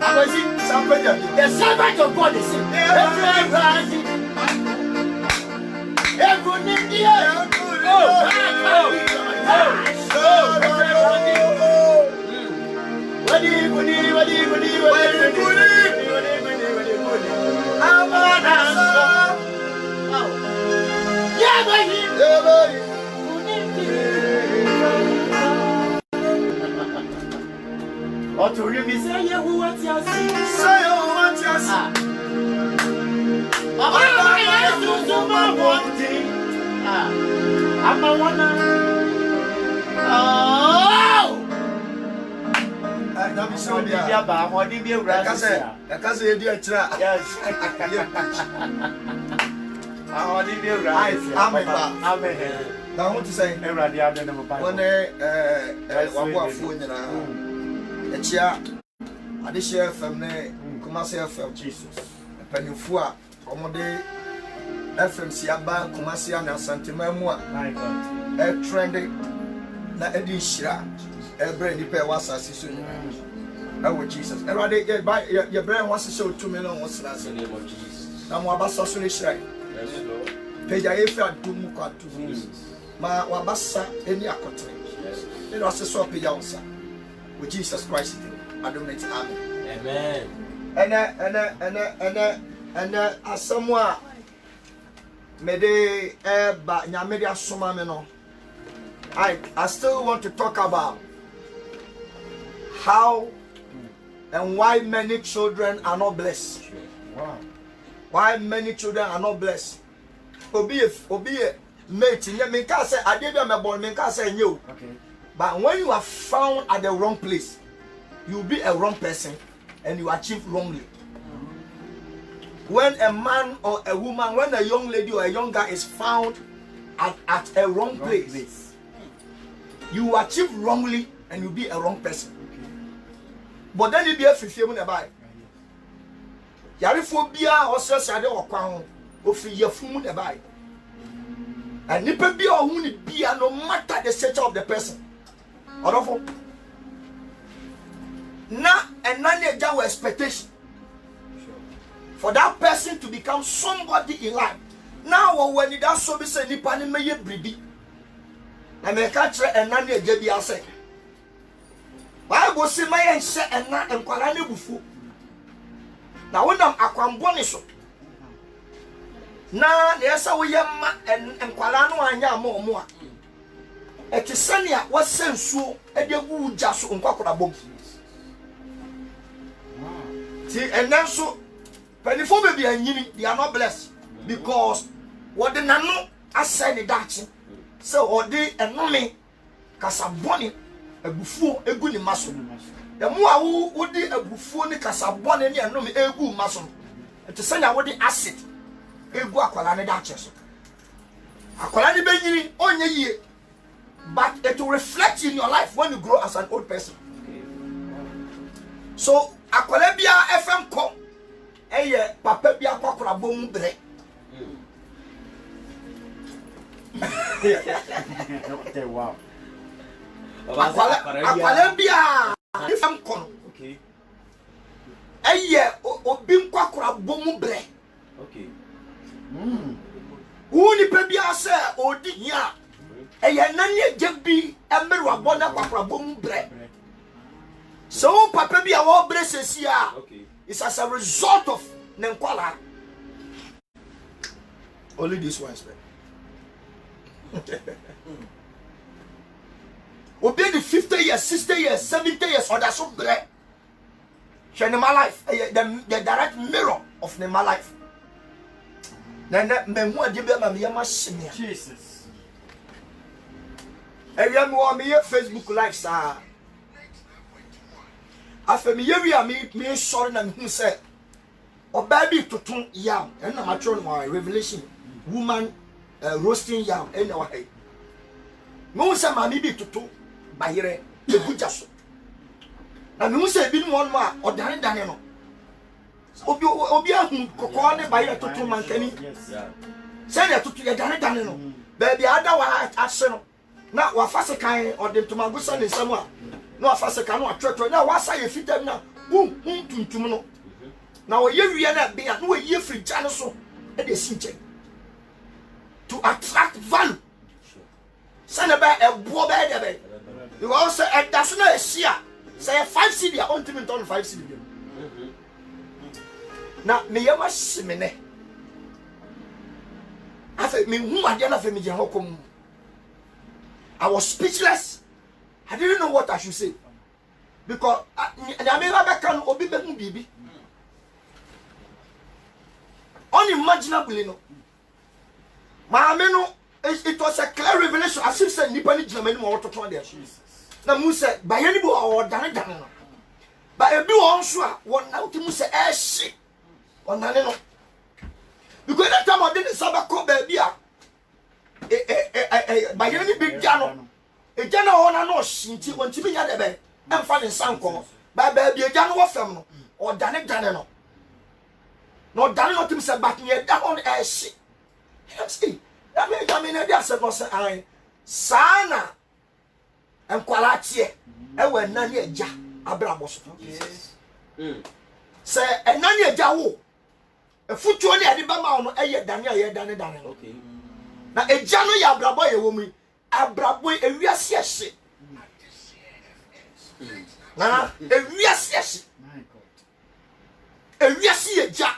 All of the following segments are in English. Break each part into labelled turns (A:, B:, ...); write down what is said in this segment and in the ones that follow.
A: The servant of God is saying, or to me say who wants you see? Say who wants you see? I'm a one. Oh! I'm so dear, but what did you run? I can't say dear. Yes. How did you rise? Amen. Now, what to say? Everybody, I don't know. One day, a chair, I did share family, commercial from Jesus. A penny for Comode FMC Abba, commercial and Santimamua. My God. A trendy, not a dish, a brandy pair was as soon. Oh, Jesus. Everybody get by your brain wants to show 2 million was last name of Jesus. I'm about socially shy. Page I felt 2 more to Ma Wabasa, any accounting. It was a swap yourself. With Jesus Christ, I don't make amen. And as someone made a Yamidia Sumamino, I still want to talk about how and why many children are not blessed. Wow. Why many children are not blessed. Obi mate, me can say I did my born, me can say you. Okay. But when you are found at the wrong place, you will be a wrong person and you achieve wrongly. When a man or a woman, when a young lady or a young guy is found at a wrong place, you achieve wrongly and you be a wrong person. Okay. But then you be a fulfillment about it. Yariphobia or Sasade or Crown of your food about it. And you be or who be no matter the stature of the person. Now, and none of your expectation for that person to become somebody in life. Now, when it does so, be said, Nipani may breedy. I may catch and none of JB say. I will see my and say and not and Kalani Bufu. Now, when I'm Aquamboniso. Now, there's a way and Kalano and Yamo. Etisania was sent so a dear wood just on Quacra. See, and then so Pennyphobia and Yini, they are not blessed because what the Nano I said the Dutch. So, or they and no me Casaboni, a buffo, a good muscle. The more who would be a buffon, Casaboni, and no me a good muscle. And to send out the acid, a guacolani Duchess. A colani baby on your year. But it will reflect in your life when you grow as an old person. So, a Colabia FM com, a Papa Bia Quacra Boom Break. Wow. A Colabia FM com. Okay. A year or Bim Quacra Boom Break. Okay. Who the Pabia say, or did ya? And none just be a mirror of one of boom bread. So, Papa be our blessings here. It's as a result of Nenquala. Only this one, man. Will be the 50 years, 60 years, 70 years, or that's so bread. Share my life, the direct mirror of my life. Then, Jesus. I am me Facebook live, sir. After me, me sorry, and who said, or baby to turn yam, and I'm a revelation woman roasting yam, and our head. Most of my baby to two by here, the good just. And who said, been one more or Daniel. Obia, Cocoa by a two man, can he? Send it to your Daniel. Baby, otherwise, I said. Now, what fast kind or them to my good son in someone? No, fast can not church. Now, what's I fit them now? tuntum no na wo ye wie na be a no ye free gya no so e de sinche to attract value sana ba ebo ba de be you also and that's no a share say 5 cedi a on timi ton 5 cedi na me ye ma shimene afa me hu ade na fa me je hokom. I was speechless. I didn't know what I should say because I mean I can obi be bibi unimaginably no maame no it was a clear revelation as if said nipa ni jinamani mo wototo there na mu say ba ye ni bo o dane no ba ebi won so a won na uti mu say ehye onane no because that time I didn't sabe ko ba bia ba ye ni big jano e jana ona no shinti won ti nya de be emfa ne sanko ba bi e jano wo fam no o dane no no dane no tim se back ye da on ehye see that mean I said no say I sana enkwala tie e we na ne eja abrabo so say na ne eja wo e futuo ne ade ba ma no e ye dane no okay na eja no ya abrabo ye wo mu abrabo ewiase ehye na ewiase ehye my god ewiase eja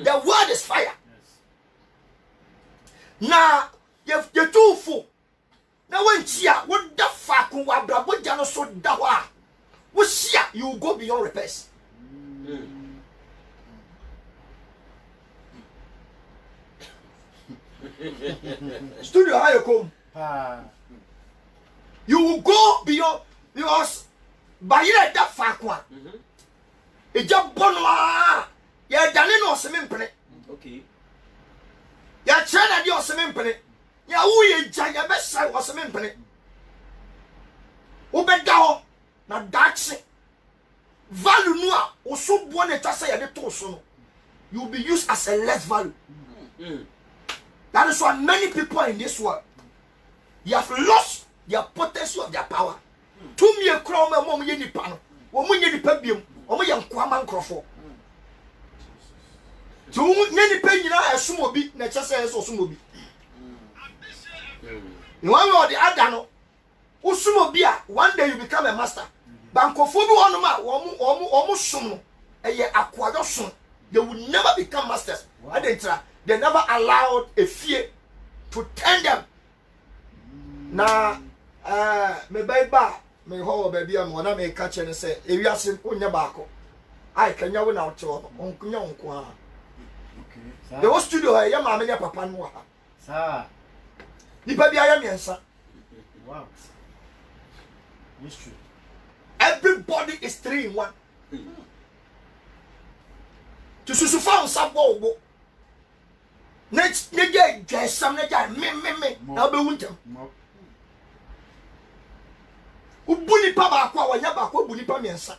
A: the word is fire. Na ye tufu na wanchia wo da fa ko wa brabo ja no so da ho a wo hia you go beyond repairs. Studio how you come you will go beyond because by you da fa ko a e ja bono a ye dane no se mempene okay ya chana di oseme ya wo ye gya ya be sai oseme mpene wo be da ho na dachi value no a wo so bo na twasa ya de to so no you will be used as a less value. That is why many people in this world you have lost their potential of their power. To me a crown mom ye nipa no wo mo ye nipa biem wo mo ye nkwama nkrofo to nyani pe nyina esum obi na chese eso sum obi you want the other no usum obi a one day you become a master bankofo bi wonu ma wo mu sum no eye akwajo sum they will never become masters. Wow. They never allowed a fear to turn them. Na me baiba me ho baby am wona me ka chene say ewiase onya baako ai kanya wo na wo cho onkunya onko a okay the studio ha ya ma me ya papa no ha sa nipa bia ya miensa wow it's true everybody is 3 in 1 to susufa nsabo obo next nege jesam nege me na be wuntem ubuni pa ba kwa wanya ba kwa ubuni pa miensa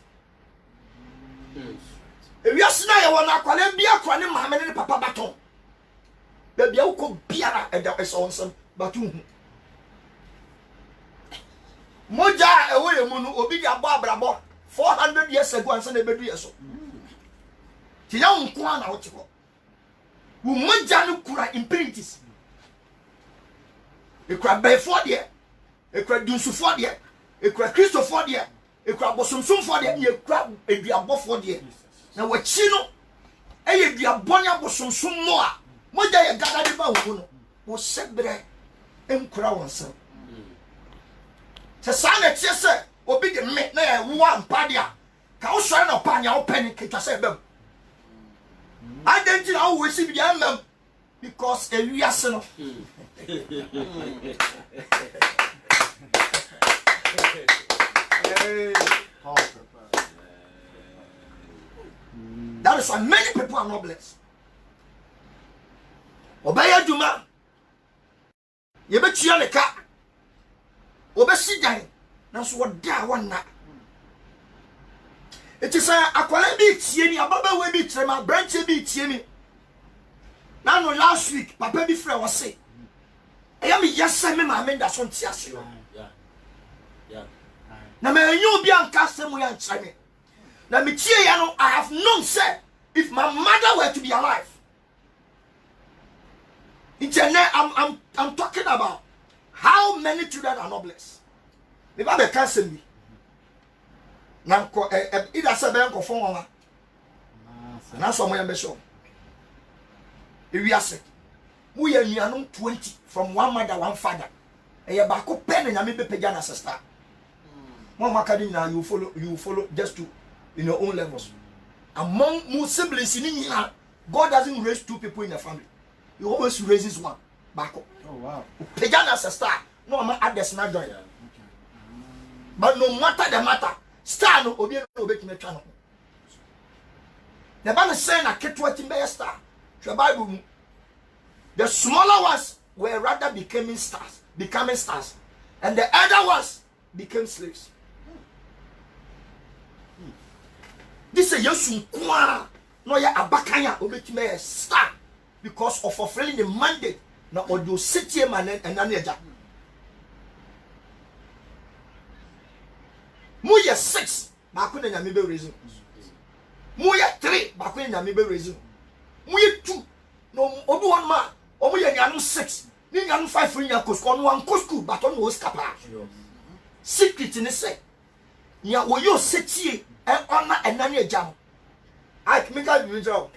A: ewiase na ye wona akwale bia kwa ne maame ne papa baton be bia uko biara eda eso onsam batu moja ewo ye mu no obi dia bo abrabo 400 years ago ansa na bedu yeso ti ya nko na wo ti ko wo moja no kura imprints e kura be for de e kura dunsu for de e kura Christo for de e kura bosomsom for de e kura eduabo for de na wachi no e ye duabo nya bosomsom mo a moja ye gada de ba wo no wo sebre enkura wonsa se sana tie se obi de me na ye wo ampa de a ka wo sore na pa nya wo peni ketwa se bem identity na wo si bi am because ewiase no that is why many people are not blessed. Obaya Juma ye be tua ne ka obesi dan na so woda wona it is akwala bi tie ni ababa we bi trema branch bi tie ni na no last week papa bi frɛ wo se eya me yesa me ma me da so ntiase yo yeah na me enyu bi anka semu ya nkyane na me tie ya no I have known say if my mother were to be alive. I'm talking about how many children are not blessed. If I be cancel me. Now either say be nko fon wa. Na so mo ya be show. If we are sick. We are nuanom 20 from one mother one father. E ye ba ko pen na me be pega na sister. Mo makadi na you follow just to in your own levels. Among most siblings in God doesn't raise two people in a family. He always raises one. Back up.
B: Oh wow.
A: Pejana as a star. No man others not join. But no matter the matter, star no obi no obet me twa no. The Bible saying na ketwa timbe star. The Bible the smaller ones were rather becoming stars. And the other ones became slaves. This is Yesu kwa no ya abakanya obetime a star because of fulfilling the mandate na odo setie man and naneja. Mu ye 6 ba ko na nyame be reason. Mu ye 3 ba ko na nyame be reason. Mu ye 2 no obi one ma o mu ye nyanu 6 ni nyanu 5 ri nya kosko no wan kosko but on no skapa. Secret ni say nya wo yo setie and honor and nani a jam. I can make a job.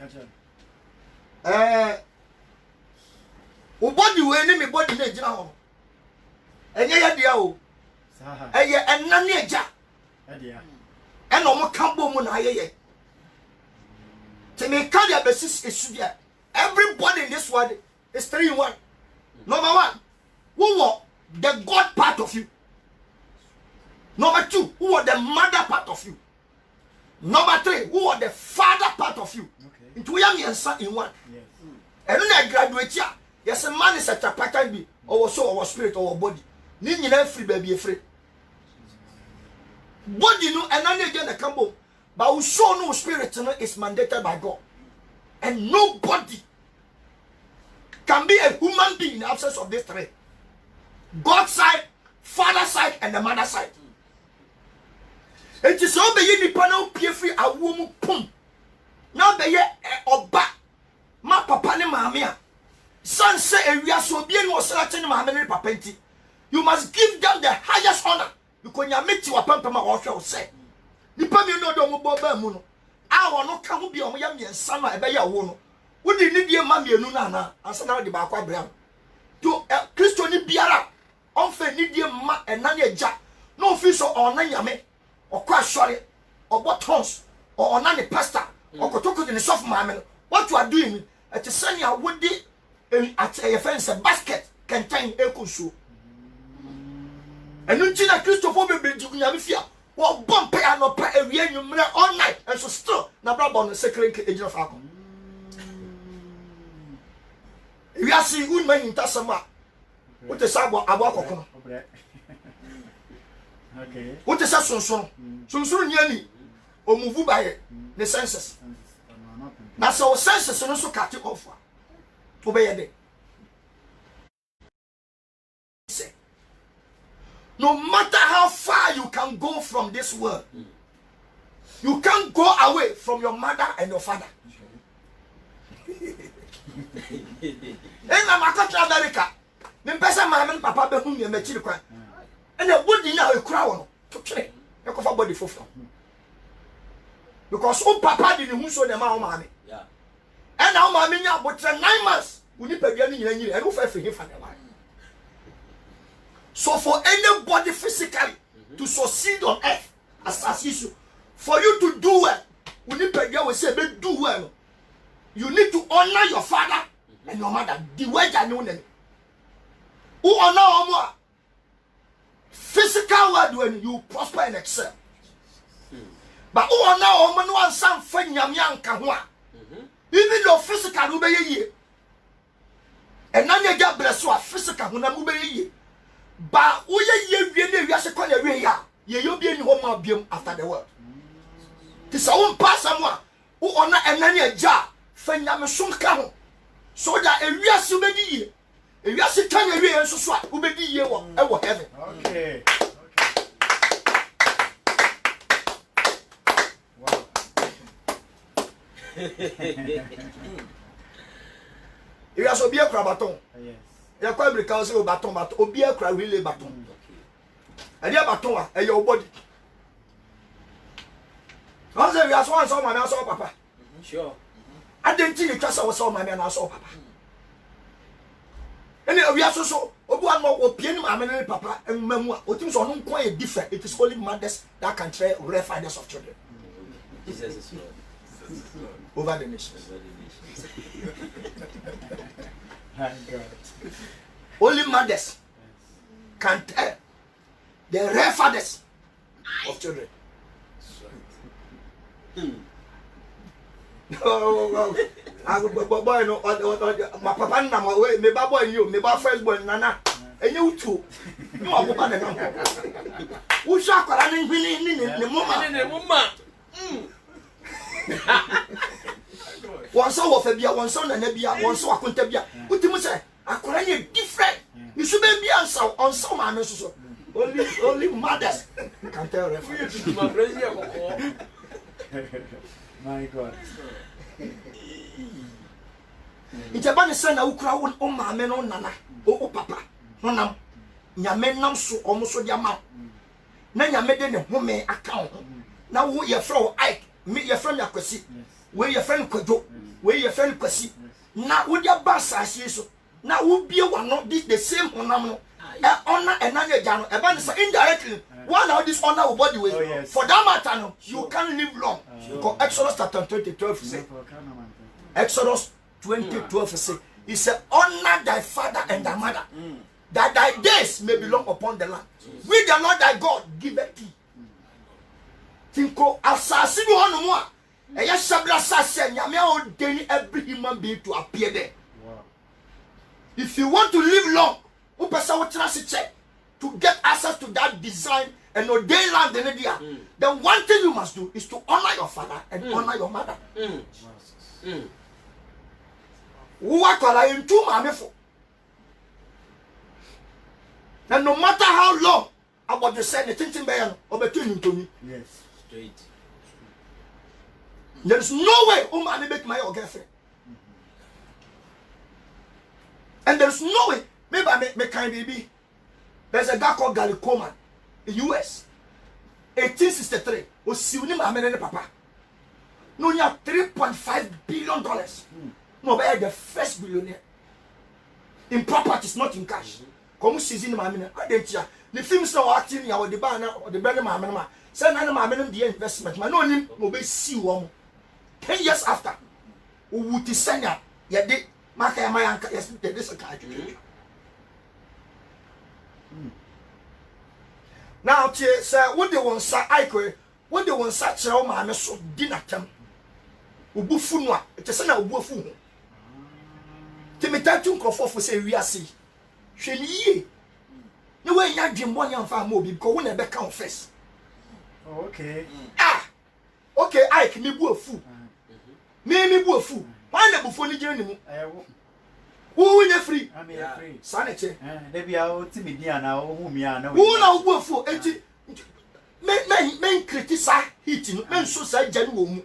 A: Body way me body na jina enye ya dia o eye enani eja e no mo kambo mu na ayeye te me carry abesis esudia. Everybody in this world is 3 in 1. Number 1, who was the God part of you? Number 2, who was the mother part of you? Number 3, who was the father part of you? Okay. Into young son in 1. Yes. And when I graduate here, yes, a man is a chapter be or soul or spirit or body. Need you free baby free. Body no and none again a combo. But we show no spirit is mandated by God. And nobody can be a human being in the absence of these 3. God's side, father side, and the mother side. It is all be ni panel pie free a woman pum. Now be ye oba ma papa ni maame a. Son say ewia so bi enu osrate ni maame ni papa nti. You must give them the highest honor. Because you meet your papa ma wo hwe wo say. Nipa mi no do mo bo ba mu no. A wo no ka ho bi o mo ya miensa no e be ya wo no. Wo di ni die ma mienu na na ansa na wo di ba kwa bra. To Kristo ni biara on fe ni die ma ena ne agya. No fi so on na nyame. Okwa sorry or buttons or on any pastor or kotoko in the soft mamma. What you are doing at a sunny woody at a fence a basket contain echo shoe. And you see that Christopher be Yamifia or bump pay and pay a real all night and so still Nabra on the second age of Alcohol. We are seeing good men in Tassama. What the Sabo Abako. Okay. What is that so? So nearly or move by the census. That's our census and also cut it off. Obey a day. No matter how far you can go from this world, you can't go away from your mother and your father. In America, the person my papa be whom you met you. And the body now a crown to train. You cover body for because oh papa didn't who so the mammy. Yeah. And now mammy now but 9 months we need to get in and who for him for the life. So for anybody physically to succeed on earth as issue, for you to do well, we need to get we say do well. You need to honor your father and your mother. The way you know them. Who honor more? Physical word when you prosper and excel. But who are now on one some friend yam kahwa. Even your physical will be ye. And none of your bless you physical when be ye. But who ye as a corner way ya. Ye be in home beam after the world. This a won't pass someone who honor and none a jar. Friend yam soon come. So that a real subedi. If you are sitting away and so swap, who be ye ever heaven. Okay. Wow. You are so be a baton. Yes. You are quite because of baton, but obi a cry really baton. And your baton and your body. I say you are so and so, man, I saw papa.
B: Sure.
A: I didn't think you trust our soul, man, and I saw papa. And we are so. Obuan mo opian ma amene papa enmamu a otim so no quite different. It is only mothers that can train real fathers of children.
B: Jesus is Lord.
A: Over the nations. Only mothers can tell the real fathers of children. Oh, boy, no, my papa na my me ba boy you, me ba first boy nana. And you too. No, I'm going to who shall call an mama? One son of a beer, one son and a beer, one so I couldn't tell you. What do you say? I could different. You should be on some manners. Only mothers can tell refuge.
C: My God.
A: It's a bunny son who crowd on my men on Nana, oh papa, no nam, Yamen so almost so yama. Then you made a home account. Now, who your friend Ike, meet your friend Yakwasi, where your friend Kodo, where your friend Kwasi. Now, would your boss I see so? Now, would be one not this the same honor and another Jano, a bunny indirectly. One of this honor body with for that matter, you can't live long. Exodus chapter 20:12 say. Exodus 20:12 say. He said, honor thy father and thy mother, that thy days may be long upon the land. We the Lord thy God give it thee. Tinko asasi no hono mo a eya shabla sase nyame a odeni every human being to appear there. If you want to live long, who person what check to get access to that design and ordained land in India, then one thing you must do is to honor your father and honor your mother. Who are calling in two mamefo. And no matter how long about the same thing bayan or between to me.
C: Yes.
B: Straight.
A: There is no way I make my girlfriend. And there is no way maybe I make kind baby. There's a guy called Gary Coleman in US. 1863. Was Siwini Mamene Papa. No, you have $3.5 billion. No, but the first billionaire. In properties, not in cash. Come season Mamene. I didn't hear. The films now acting here with the banner or the brand Mamma. Send an Mamma the investment. My no name will be see one. 10 years after. Who would send ya? Ya did. Maka my uncle. Yes, there is a card. Now, sir, what they want, sir, I could, what they want, such a man, so dinner time. Ubufunwa, it's a son of Bufu. Timothy for say, we are see. She no way, young Jim, 1 young farm mobile, because when I back out first.
C: Okay.
A: Ah, okay, I can be Bufu. Me Bufu. Why the Buffoni journey? Who will you free?
C: I'm free.
A: Sanity.
C: They be out to me, now, whom you are now.
A: Who now go for 80? Men criticize heating, men so say general.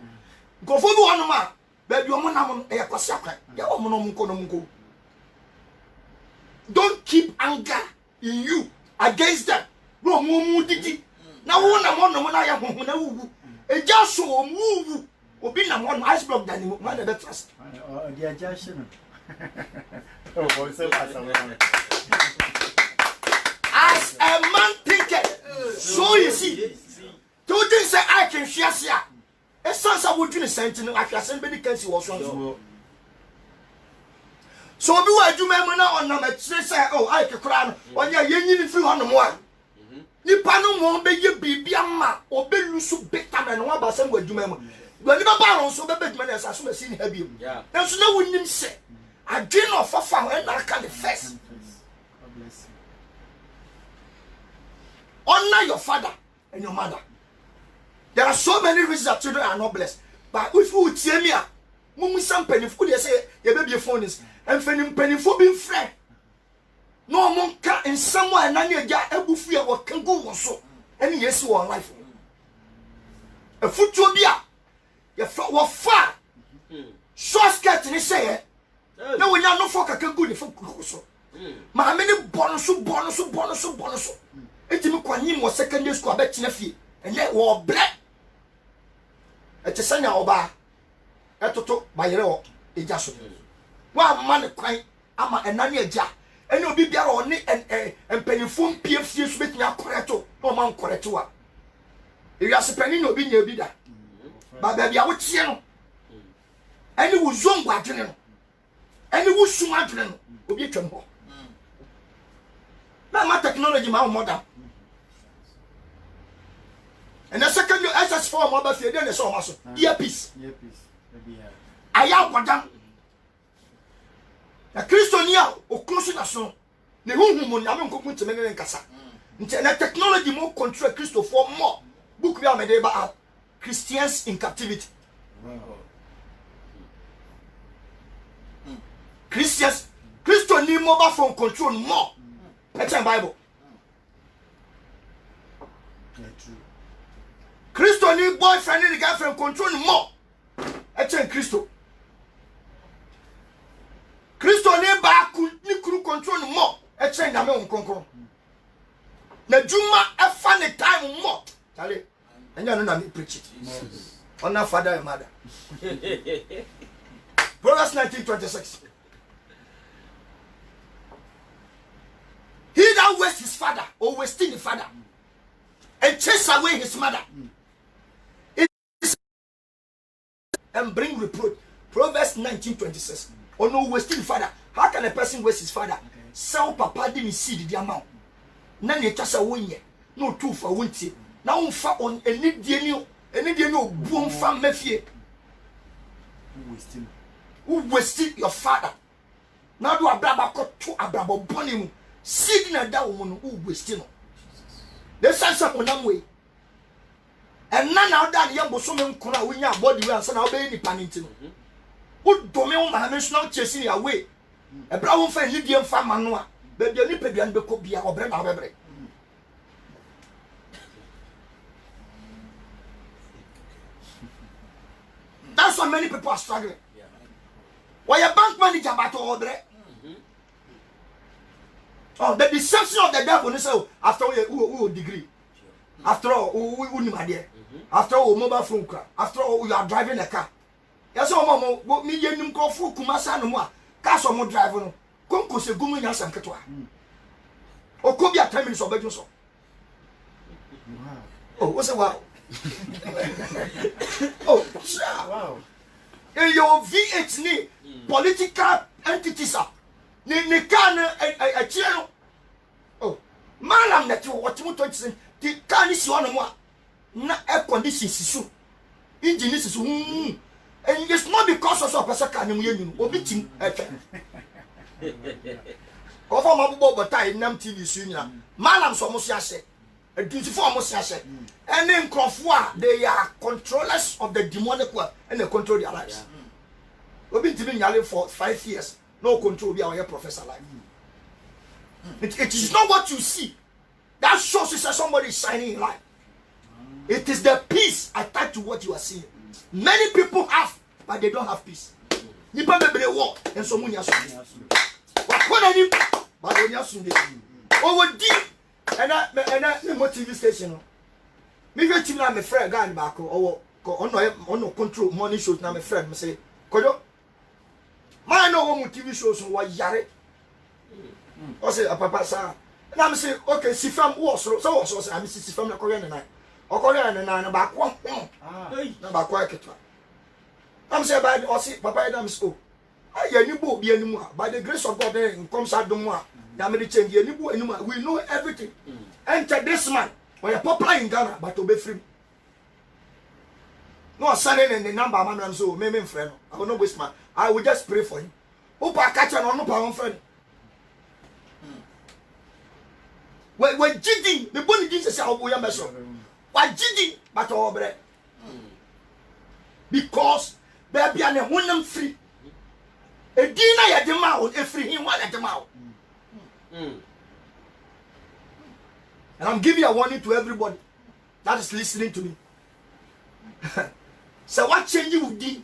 A: Go for one man, but your monam a quasaka. Your monum. Don't keep anger in you against them. No more did now one among I am who a just so move. Obi na one ice block than you, man, the trust.
C: The adjustment.
A: As a man thinketh, so you see. Don't you say I can share here? A son of would you send to I can send many cases was wrong. So do I do my on number 3 say, oh, I can cry on your union free on the one. Nipano won't be your baby, or be Lusu big time and one by some way do member. When you are so bad, man, as I soon as seen heavy. There's no one you say. I dream of a family and I can first. Honor your father and your mother. There are so many reasons that children are not blessed. But if you would tell me, Mummy, some penny food, they say, your baby phone is, and penny for being friend. No monka in somewhere, and I get a buffet or can go so. Any yes, you are life. A foot to be up. Your foot was far. short skirt ni say na wonya no for kaka good for so ma me ni bonusu etimi kwanyim wo secondary school abetina fie ene wo bre etesanya oba etoto bayere wo eja so wa ma ne kwan ama enane eja ene obi biara oni empanifo mpie fie so betimi akoreto no man koreto a ewiase pani na obi nya bi da ba bia wo tie no ene wo zongo adwene no ene wo sum adwene no obi twem ho na ma technology ma modern and the second you SS4 mobile fie dey so ma so earpiece aya bodam na kristonia o close na so ne hunhum mo nyame nkoku nteme ne nkasa nti na technology mo control Christo for more book bi amede ba Christians in captivity. Christians Christo ni mobile phone control more. That's in Bible. Christo ni boyfriend ni girlfriend control more. That's in Christo. Christo ni ba ni crew control more. That's in Name Unkonkon. Na Juma efa ne time more. Charlie, and you know na me preach it. Honor father and mother. Proverbs 19:26. He that wastes his father or wasting the father and chase away his mother and bring reproach. Proverbs 19:26. Or no wasting the father. How can a person waste his father? Sell papa didn't see the amount. None you chase away. No two for winter. Now on any Daniel boom from Mefie. Who wasted your father? Now do a braba cut to a brabo bonny. Seed na da woman who wasting. The sense of one way. And none of that young bosom kuna win your body and son obey the panning. Who domain my not chasing away. A brown fan Lydian farmer, but the Nipian Becopia or Brenda. That's why many people are struggling. Why a bank manager about to order? Oh, the deception of the devil is so after all degree. After all, we after all, mobile phone car. After all, you are driving a car. Yes, oh, mama, me yen go for Kumasa no more. Cars or more driver. Conco se gumi na san katwa. O could be a 10 minutes of bedroom. Oh, what's a wow? Oh, wow. In your V8 ni political entities are. Ni kan a chiro. Oh, malam na ti what mu 20 ti kan si ono mo na air condition sisu. Engine sisu. And it's not because of person kan mu yenu. Obi tim efe. Over my bobo tai nam TV su nyina. Malam so mo si ase. Eduntifo mo si ase. And then crofo they are controllers of the demonic world and they control their lives. Obi tim nyale for 5 years. No control be our professor like. It is not what you see. That shows you that somebody is shining in light. It is the peace attached to what you are seeing. Many people have, but they don't have peace. Nipa bebe walk and so many asu. Wakona ni, but they asu de. Over deep, and that TV station. Me get him na my friend guy back or on control morning shows na my friend me say, "Kojo, man no one TV shows wa yare." O say papa sa. Na me say, "Okay, si fam wo so say am si fam na koye na. O koye na ba ko. Na ba ko aketwa. I'm say by o say papa na me say, "Oh, aye ni bo bi animu ha. By the grace of God then comes adom a. Na me change ni bo animu. We know everything. Enter this man. When you're popular in Ghana, but to be free. No, sending in the number man so me friend. I will not waste my. I will just pray for him. Opa catch an on no friend. When Jidi, the bonny Jesus say we are measure. Why Jidi, but over because baby and a woman free. A dinner at the mouth, a free him one at the mouth. And I'm giving a warning to everybody that is listening to me. So what change you would do?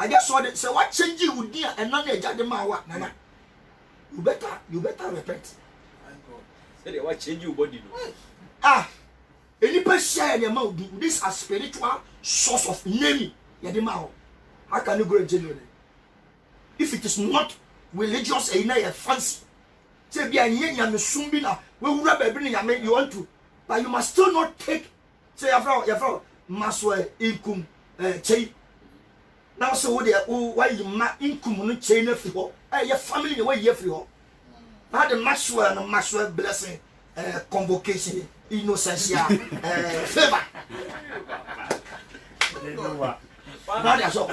A: I just saw that. So what change you would and not a judge what nana. You better repent.
B: Say what change your body.
A: Ah, any person share your mouth. This a spiritual source of naming. Yadimao. How can you go genuinely? If it is not religious, a fancy. Say be a yen sumbina. We will rub a bring you want to, but you must still not take. Say your frau, maswe income chain. Now so why you ma income chain of your family the way you feel. Now the maswe blessing convocation innocence favor. Now that's all.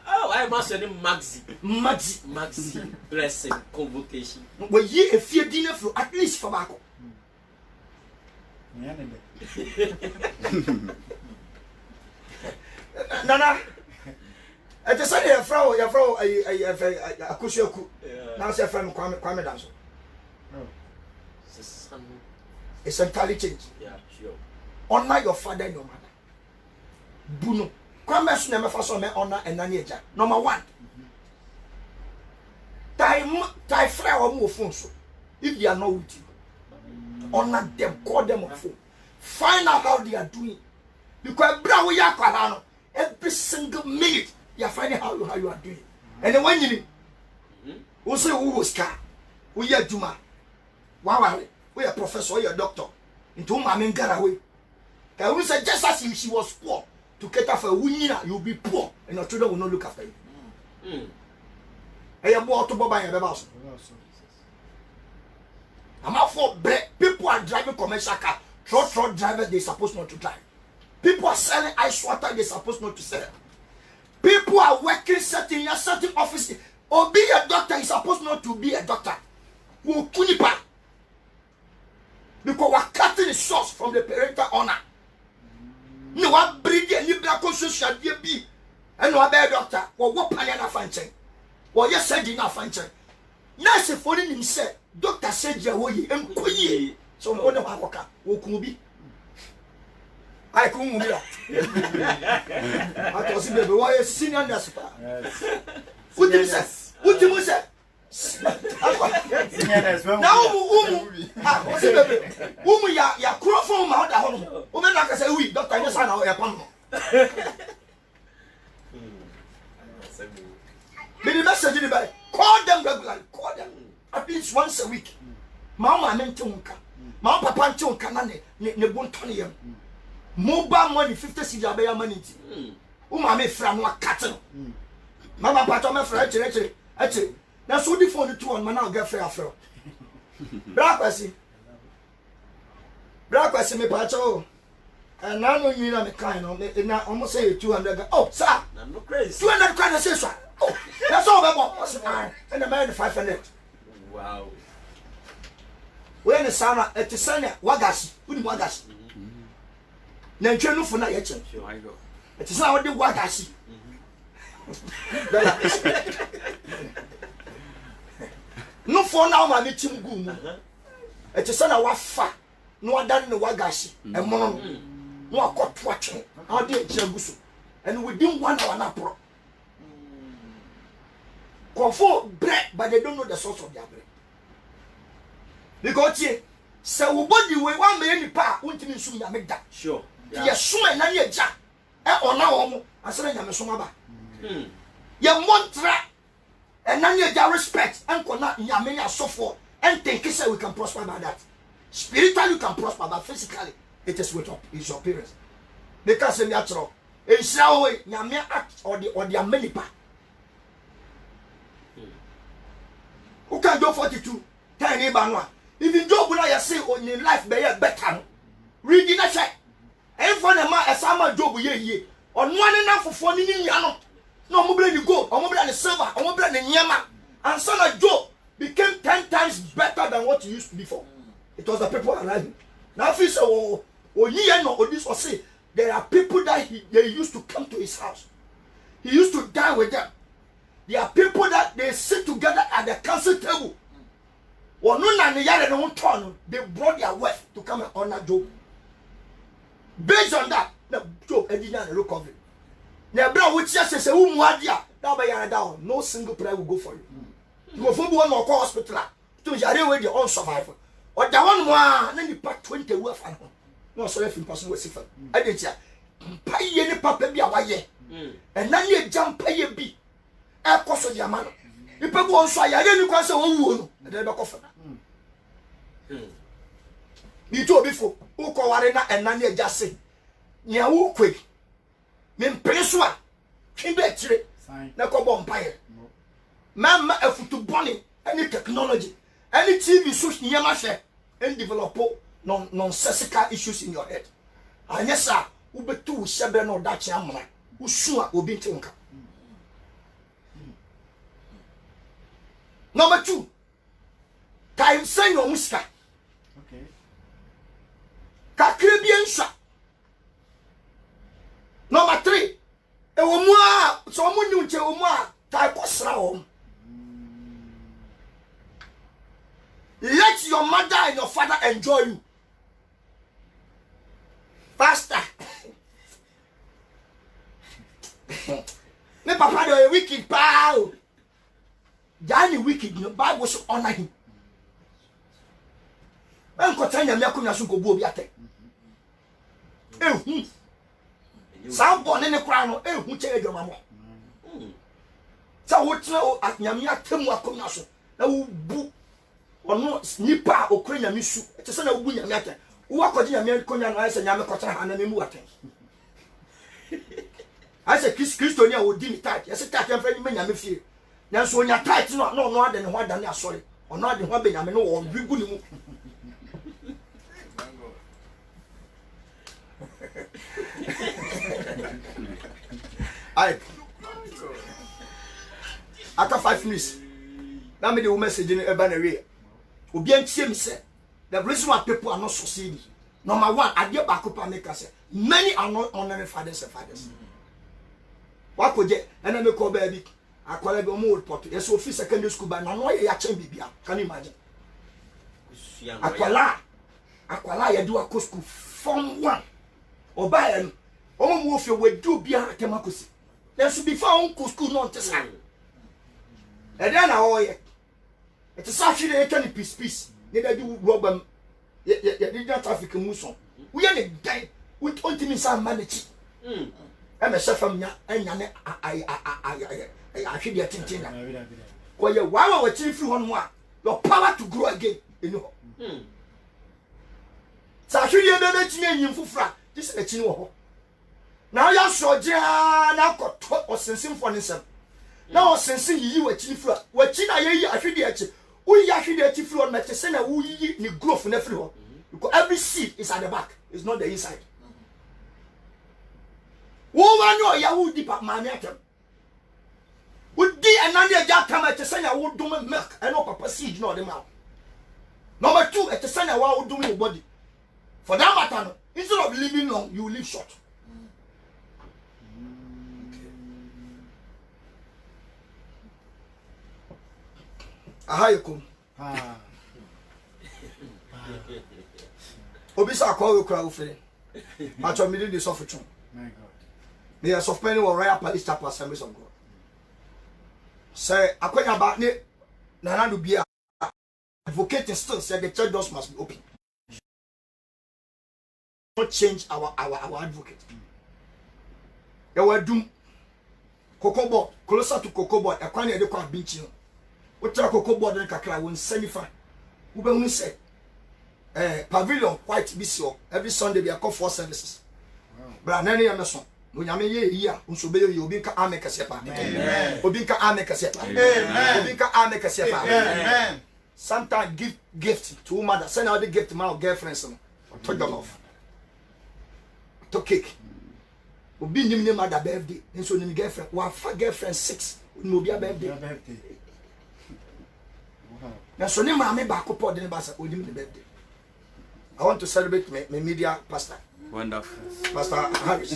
B: Oh, I must say Maxi blessing convocation.
A: Well, ye a fear dinner for at least for Marco. Nana, I just said your frau, a Kushoku. Now, say, friend, Kwame Danso. It's entirely changed.
B: Yeah, sure. Honor
A: Your father and your mother. Bruno. Kwame's never for some honor and Nanieja. Number one. Tai friend or more phones. If they are not with you, honor them, call them on phone. Find out how they are doing. Because brown we are every single minute you are finding how you are doing. And then when you who say who was car, we are Juma. Wow, we are professor, we are doctor. Into whom I mean get away. Can we say just as if she was poor to cater for a winner, you'll be poor and your children will not look after you. I am more to buy a house. I'm out for people are driving commercial car. Truck drivers they supposed not to drive. People are selling ice water they supposed not to sell. People are working certain office. Or be a doctor is supposed not to be a doctor. Who kunipa. Because we're cutting the source from the parental honor. No one breed a liberal social be. And no bad doctor. Or what panana function. Or yes said enough function. Nurse for him said, Doctor said Jawoy and Koye. So one of our worker who could be. I couldn't be. I was in why a senior nurse. What did you say? What did you say? Now, ya crofon ma da hono. O me na ka say we doctor yes na o e pam. The message in the call them regularly, call them at least once a week. Mama mentionka. Mama papa ntonka na ne bontone yam. Mobile money 50 cedi abeya money. O ma me fra no akate. Mama papa me fra chere. Na so di phone to on man na get fra afro. Bra kwasi me pa cho. And now no you na me kind no na almost say 200. Oh, sir.
B: Na no crazy.
A: 200 kind say so. Oh, that's all about. And the man 500.
B: Wow.
A: When the sana at the sana wagashi, uni wagashi. Na ntwe no fo na ye che.
B: Sure, I go.
A: It is now the wagashi. No for now ma metim gu mu. It is sana wafa. No adan ne wagashi. E mono. No akoto atwe. How dey jaguso. And within 1 hour na pro. Confo bread, but they don't know the source of their bread. Because ye say we body we 1 million pa untimi nsum ya meda.
B: Sure.
A: Ye sum na ye ja. E ona wo mo asere nya mesum aba. Ye montra and na ye ja respect and kona nya me ya sofo and think say we can prosper by that. Spiritually you can prosper, but physically it is with your parents. They can say natural. E sha we nya me act or the amenipa. Who can do 42? Tell me, Banwa. Even Job, when I say on your life, be a better. Reading a check. And for the man, a summer job, ye. On 1 enough for 4 million. No more than gold, or more than the silver, or more than the Yama. And son of Job became 10 times better than what he used to be before. It was the people around him. Now, if you say, oh, ye know, or this or say, there are people that they used to come to his house. He used to dine with them. There are people that they sit together at the council table. They brought their wealth to come and honor Job. Based on that, Job didn't recover. na bra wo tia se wo mu ade a na ba yara down no single prayer will go for you you go bi won no call hospital to jare we dey on survive o da won mo a na ni pa 20 wu afa no no so if person we sifa ade tia pa ye ni papa bi a wa ye and na ni jam pa ye bi e ko so dia ma no ni pa bu on so ayare ni kwa se wo wu no e dey be ko fa ni to bi fo wo ko ware na enna ni eja se nya wo kwe me mpreso a twi be tire na ko bo mpaye mama afutu boni any technology any TV so nyama hwe and develop nonsensical issues in your head anyesa wo betu wo shebe na oda chi amra wo su a obi ntinka number 2 time send your musika
C: okay
A: kakre bi ensa number 3 e wo mu a so mu ni nche wo mu a ta kosra wo let your mother and your father enjoy you pastor me papa dey wicked pal Jani wicked no Bible so honor him en ko tanya me akonya so ko bu obi ate ehu sa bo ne kra no ehu che adwama mo sa wo tena nyame atemu akonya so na wo bu ono nipa okra nyame su te se na wo bu nyame ate wo akɔgye nyame akonya no ayese nyame kɔtara ha na me mu ate ayese Kristo ni a wo di ni tat yese tat en fa ni nyame fie nanso onya tat no no ade ne ho adane asɔre ono ade ho be nyame no wo bigu ni mu after 5 minutes na me the message in eba na we obi antie me say the reason why people are not succeeding number 1 ade ba ko pa make say many are not honoring fathers and fathers wa ko je na me ko ba bi akwala bi omo report yes office secondary school ba na no ye ya chen bibia can you imagine akwala ye do akọ school form 1 oba en omo mu ofie we do bia atemakosi let's be found school no ntesa e dey na oye it is actually a kind of peace ne da do robam ye digital traffic muso we ye ne dai we ontimi sa manage e me chefam nya enya ne ahwede atintina ko ye wawa wa chi free hon mo a your power to grow again enu ho sa ahwede be be chi enyim fufura this e chi ne ho na ya soja na koto osensim for nsem na osensim yi wachi fura wachi na ye yi ahwede achi uyi ahwede achi fura na tese na uyi ni growth na free ho because every seed is at the back, it's not the inside. Wo wa no ya wo di pa ma me atem wo di enane aja kama tese na wo dum milk e no papa seed no dem out. Number 2 e tese na wo dum your body for that matter no, instead of living long you live short. Ahayekum. Obisa akwa kura ofere. Macho me dey suffer too. My God. Me are suffering with Royal Palace Chapel Assemblies of God. Say akwanya ba ne na do bia advocating still say the church doors must be open. Not change our advocate. Ya wadum Kokobo closer to Kokobo ekwan e dey kwa binchi no. Utra Kokobo den kakra won sanifa. Ube hunu say pavilion white bisio every Sunday be call 4 services. Wow. Bra nani ya meso. Munyame ye yi a nso be ye obi ka ame kase pa. Amen. Obi ka ame kase pa. Amen. Obi ka ame kase pa. Amen. Sometimes give gift to mother. Send out the gift to my girlfriends. To them off. To cake. Obi nim ne mother birthday. Nso nim girlfriend. Wa fa girlfriend 6. Nim obi birthday. Wow. Na so ne maame ba ko pod ne ba sa odim ne birthday. I want to celebrate my media pastor.
B: Wonderful.
A: Pastor Harris.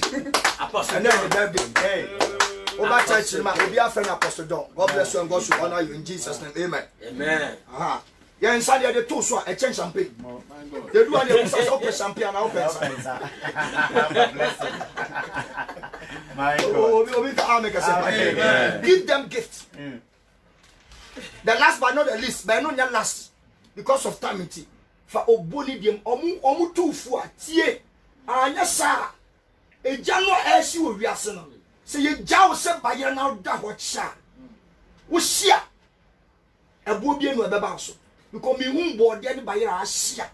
B: Apostle.
A: And then the birthday. Hey. Oba church man, obi a friend Apostle John. God bless you and God should honor you in Jesus' name. Amen.
B: Amen.
A: Aha. Yeah, inside there the two so a change champagne. They do any open champagne and open.
C: My God.
A: Amen. Give them gifts. The last but not the least, but not the last, because of time. For oboni dem omu tu fu atie anya sa eja no esi wo wiase no se ye jawo se baye na da ho cha wo hia ebo bie no ebeba so because me hu board de baye a hia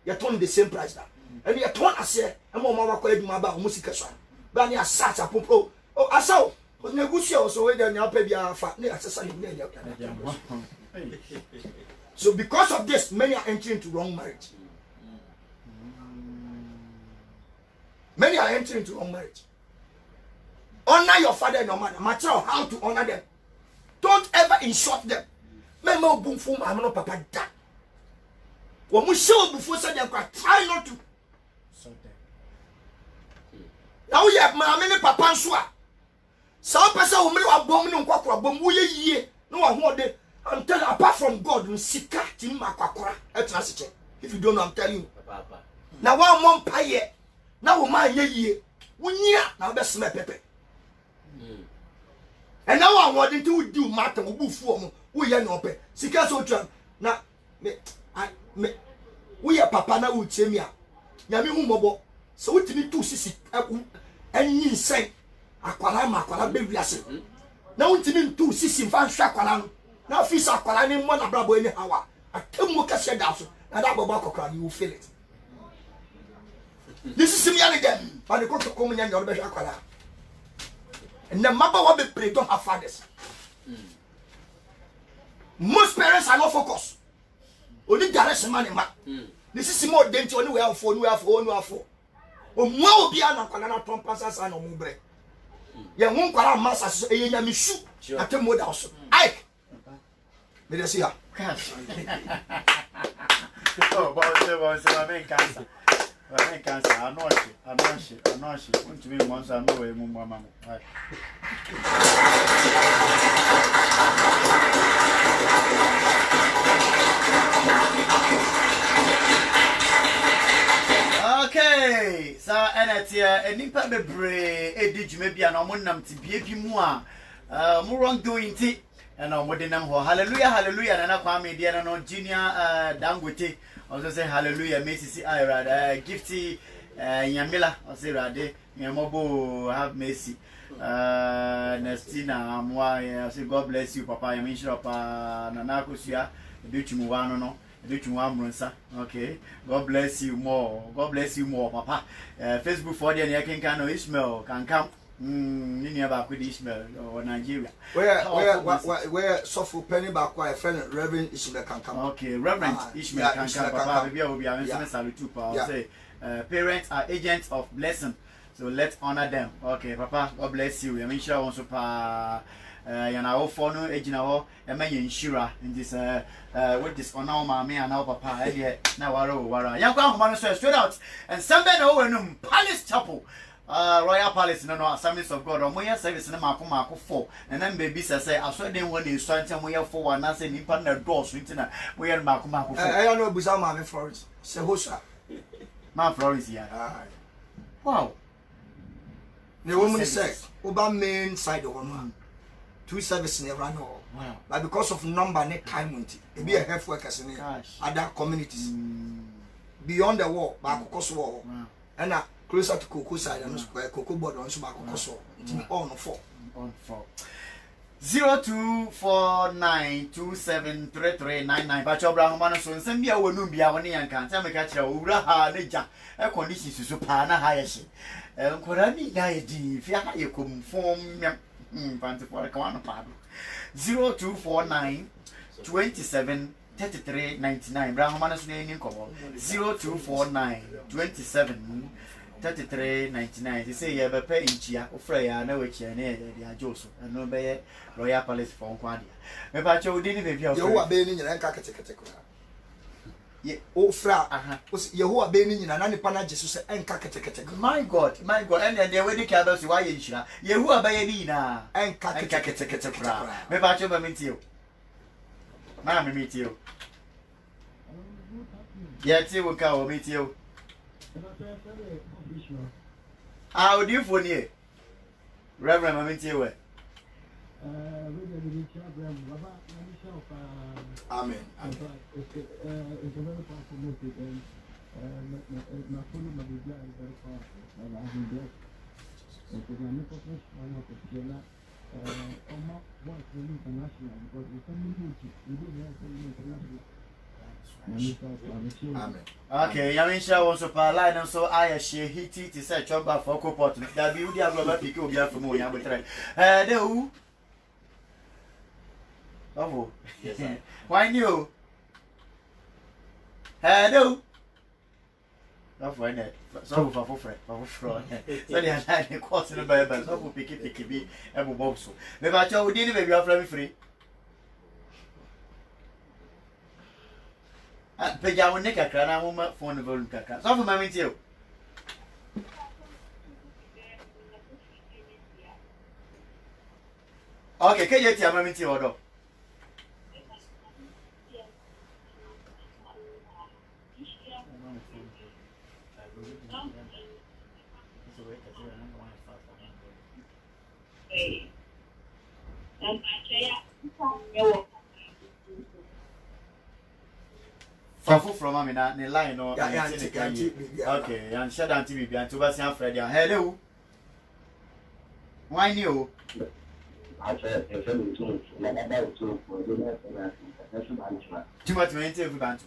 A: ye turn the same price da and ye turn ase e mo ma kwa adwuma ba o musika so ba ne asata popo o asaw o ne gusia o so we de nya pa bia fa ne asesa ne nya. So because of this, many are entering into wrong marriage. Many are entering into wrong marriage. Honor your father and your mother. Matter how to honor them. Don't ever insult them. Memo bumfu amano papa da. Wamu show before say them try not to. Now we have many papa nswa. Some person who me wa bom no kwakwa bom wo ye yie no wa ho de. I'm telling you, apart from God, if you don't know, I'm telling you. Now, one month per year, now, my year, 1 year, now, best smell pepper. And now, I want to do matter of boo we are no pay. Sika so tram. Now, we are papa now, would say me. Yami Humobo, so we need to see and you say, Aqualama, baby, now, we need to see fan shakwalan. Now, fish are calling one of Brabo in the hour. I tell you, Cassia Dawson, and that Bobacco, you will feel it. This is me again, but the cook of coming in your better color. And the mother will be prayed, don't have fathers. Most parents are not focused. Only direction money. This is more than to only have for. O more be an Aquana Tom Passas and Ombre. Young one call Massas, a Yamishu, at the Modas. Ike. Let us see her.
C: Oh, but I mean, cancer. I mean, cancer. I know she. Want to be once I know a mumma. Okay, so and it's a nimpa bebre edij maybe an omonam ti bie mu a mo wrongdoing ti and modinam ho hallelujah na kwame dia no junior Dangote also say hallelujah mercy I gifty Nyamila also rade Nyamobo have mercy Nestina Amwa say God bless you papa I mention papa Nana Kosia Duchimu wano no okay, God bless you more, Papa. Facebook for the Yakin Ishmael can come. Nini about with Ishmael or Nigeria.
A: Where Sofu Penny back why friend Reverend Ishmael can come.
C: Okay, Reverend Ishmael can come. Papa, maybe I will be a salute to Papa. Say, parents are agents of blessing, so let's honor them. Okay, Papa, God bless you. I mean, sure, also pa. Yana for no ejinaho Shira in this with this on our mammy and our papa now wara young straight out and somebody over Palace Chapel Royal Palace no Assemblies of God or Moya service in Marco 4 and then baby say I saw them when you start and we are for and I say in partner doors written we are Marco I
A: don't know Buzama Florence Sehosha
C: Ma Florence yeah wow
A: the woman said Oba main side of one 2 services in run all.
C: Wow.
A: But because of number next time it be a health workers in other communities. Beyond the wall, back wall. And closer to Cocoa side and square Cocoa board on Subaco. On 4.
C: 0249273399. But your brown man so send me a Winumbia when you can tell me catch a Uraha Neja a condition to Supana Hayashi. And Korani Naidi, if you come form. 0249 27 33 99. Brown Manas name call 0249 27 33 99. They say you have a pay in Chia or Freya, no which they are Joseph and no bay Royal Palace for Quadia. Maybe I told you if you are being in an
A: oh, Fra, was Yahoo Benin and Anipana Jesus and Kakateka.
C: My God, and then they were the cabins, why you shall. Yahoo Bayadina and Kakateka. Maybe I told meet you. Mamma meet you. Yet you will come meet you. How do you for near? Reverend Mamiti.
A: Amen.
C: Okay, Yamisha wants to line and so I share Hitty to say Chomba for Copot. That be the Agro Pico will be from Moya. Who? Oh, why new? Hello. Not for it. So for friend, for fraud. So they are like a quarter of the Bible. So for picky be able box. Maybe I told you, maybe you're very free. Peja will make a crana woman for the volume caca. So for my too. Okay, can you tell me order? Fafu from Amina, the line or okay, and shut down TV and to Bassian Freddy. Hello. Why new? Too much maintain every band.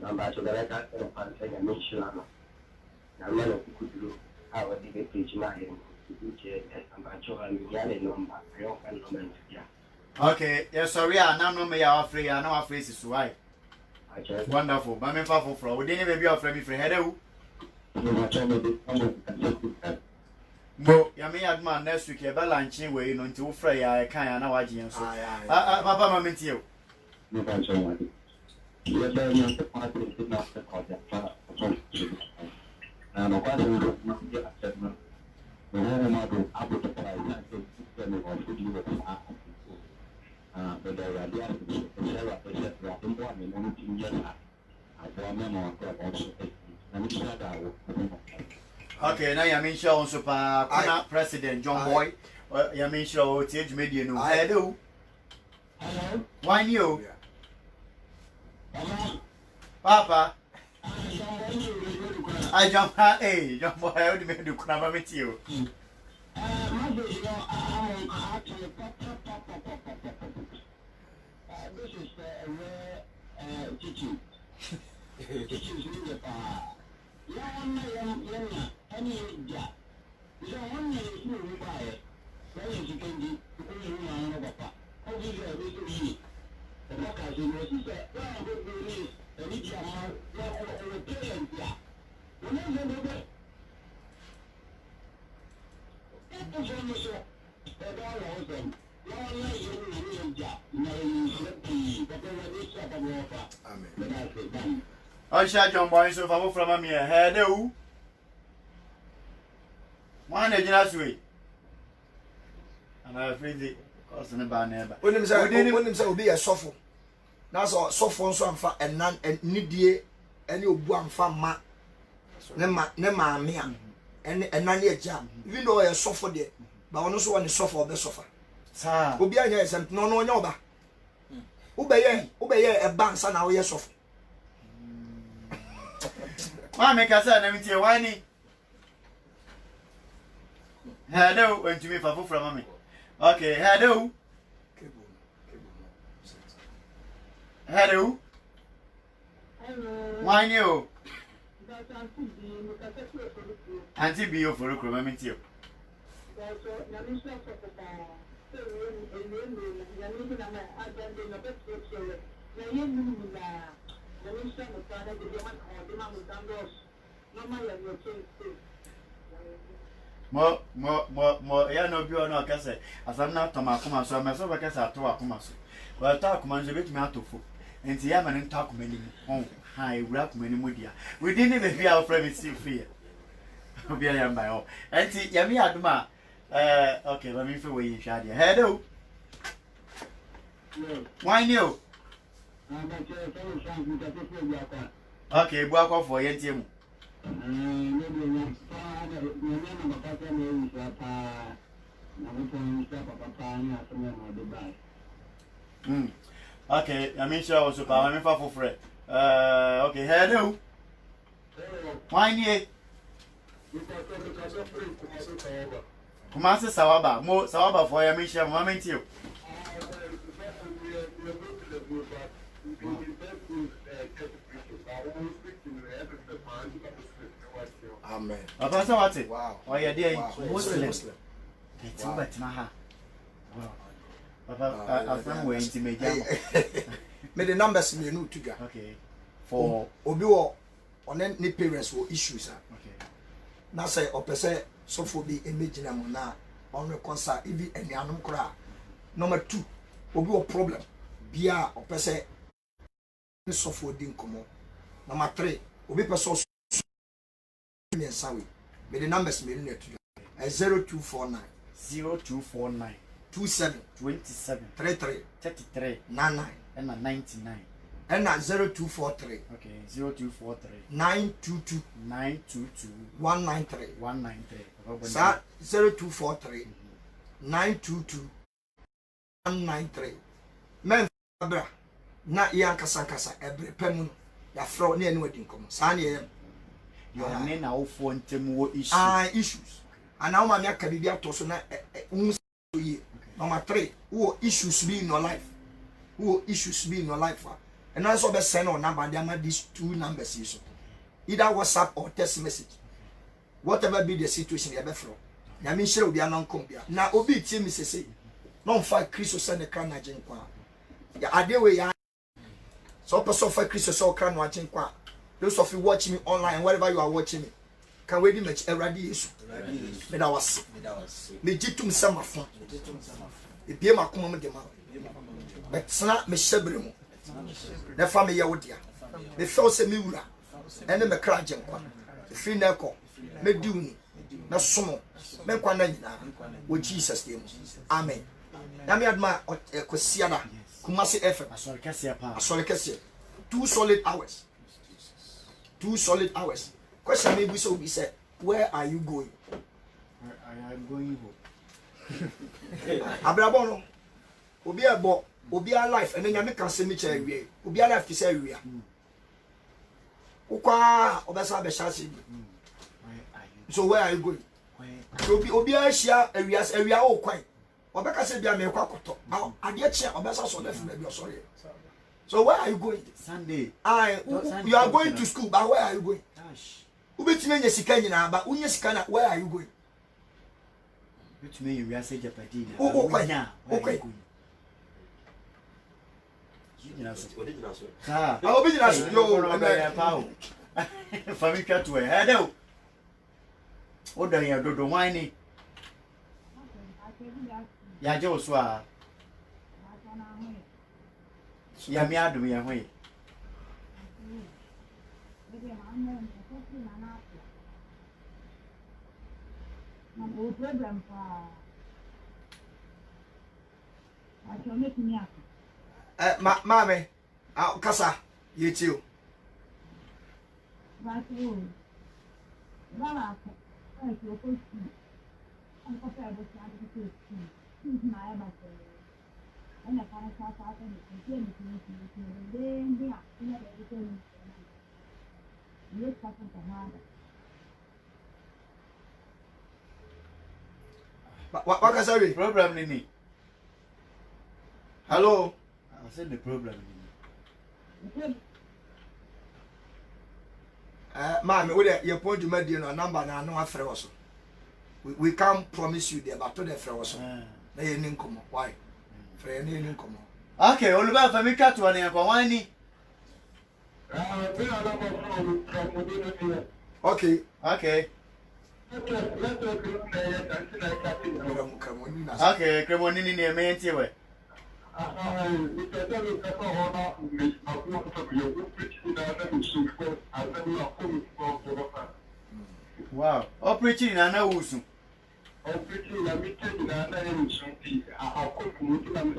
D: Number to the record of a mission. I'm not a good look. I would be a preach my and I'm children yelling number. I often comment.
C: Okay, yes, sorry, I now me are free. I know our face is why. Wonderful, but I'm powerful for we didn't be offering me for hello. Bo, ya me adman next week, a balancing way until Frey, I can't know what you so. Papa, Mamma, you. Okay, now you mean show on super President John Boy. You mean show Tige Media no. Hello. Why you? Papa. I jump hey, John Boy, I would make you come with you.
D: This is a rare teaching. Teaching is the power. Any job. So one day you require. Where is you can do? How do you do? The workers in your sister, where are they released? The rich are over parents. Remember that was almost a $1. Amen.
C: I shall John Boy so far from me. Hello. One agent way. And I feel the cost in the banner.
A: When himself be a sofa. That's all sofa so and fat and none and needy any one farm ma. Nema mea and none yet jam. You know a sofa there, but also on the sofa of the sofa.
C: Sir,
A: Obi anya esem no nyoba. Ubeye a bank sana o yesof.
C: Ma make us na me tie wani. Hello, went to me for from me. Okay, hello. Hello. Why you? Auntie be for a crumb, me too. More, yeah, no, you are not case. As I'm not Tomakuma, so I'm so because I told Akumasu. Well, talk man's a bit me out of food. And the Yaman talk many. Oh, high rap many media. We didn't even hear our friends still fear. Be I am by all. And see, Yami Aduma. Okay, let me feel where you shot your head. Oh, why you? Okay, walk off for your team. Okay, I mean sure also pa me fa for free. Okay, hello. Why nie? Kumasi Sawaba. Mo Sawaba for ya me share moment you.
A: Amen.
C: Papa say what?
A: Wow.
C: Oh yeah, there
A: Muslim.
C: It's but na ha. Wow. Papa afan we intimate jam.
A: Me the numbers me no to ga.
C: Okay. For
A: obi wo on any parents wo issues.
C: Okay.
A: Na say opese sofo bi emegina mo na on reconcile even enianum kra. Number 2, obi wo problem bia opese ni sofo di nkomo. Number 3, obi person me sawe. Me the numbers me no to 0249
C: 0249
A: 27 33
C: 99
A: and
C: 99
A: and 0243
C: okay 0243
A: 922
C: 193
A: sa 0243 922 193 men abra na yankasa ebre pemu ya fro ne ene wadi nkomo sa ne yem
C: your name na ofo ntem wo issue
A: issues and how mama aka bibia to so na ye number 3 who issues be in your life and also be send on number there these 2 numbers is either WhatsApp or text message whatever be the situation you be from na me share obi anan kom bia na obi tie me sese no fa Kristo send the kan na genkwa ya ade we ya so person fa Kristo so kan na genkwa. Those of you watching me online, wherever you are watching me, can we do much already? Me that was me jitum sama fun. E bie makoma me dema. But sana me shebre mu. Na fa me ye wodia. Me feel say me wura. Ene me kra genkwa. Fi na ko. Me diuni. Na somo. Me kwa na nyina. Wo Jesus name. Amen. Na me adma kwasiada. Kumasi FM. Asore kese. 2 solid hours. 2 solid hours. Question maybe so we said, where are you going?
C: I am going home.
A: Abrabono. Obi ebo, obi a life and then you can say me che wie. Obi a life to say wie. Ukwa obesa be shasi. So where are you going? Obi a shia ewia o kwan. Obeka say bia me kwa koto. Ade chia obesa so left na bi sorry. So where are you going?
C: Sunday.
A: You are going to school, but where are you going? Ubetime nya sika nyina ba unya sika na where are you going?
C: Betime you say Japadi.
A: Okay.
C: Ah,
A: obi nyina so yo
C: family to e hedo. Odan ya dodo wine. Ya je oso a. Ya mi adum ya hwe.
E: No problem pa. Acho me tinya.
A: Mame, kasa yetio.
E: Batu. Bala ko. Ai ko ko. An ko pa bo sa de ko. Na ya ba ko. Ana kana sa ta ni ni ya ina de ko ni. Yes, pasa nada.
A: What is the
C: problem nini?
A: Hello.
C: I said the problem nini.
A: Ma'am, your point to make your number now no after also. We can't promise you there, but to the friend also. Na ye ninkomo. Why? Friend ye ninkomo.
C: Okay, oluba family cat one yan kwa wani.
A: Okay.
C: Okay. Okay, kremoni ni ne menti we. Wow, o preaching na na wusu.
D: O preaching na meeting na na wusu ti akoku na me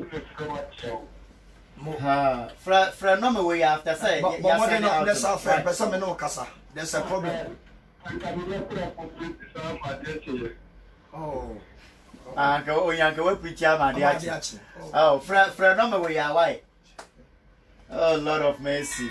C: Ha, fra no me we after say.
A: But more than that, let's have friend, but some no kasa. There's a problem. Oh.
C: Uncle, we preach Diachi. Oh, Fred, no, we are white. Oh, Lord of mercy.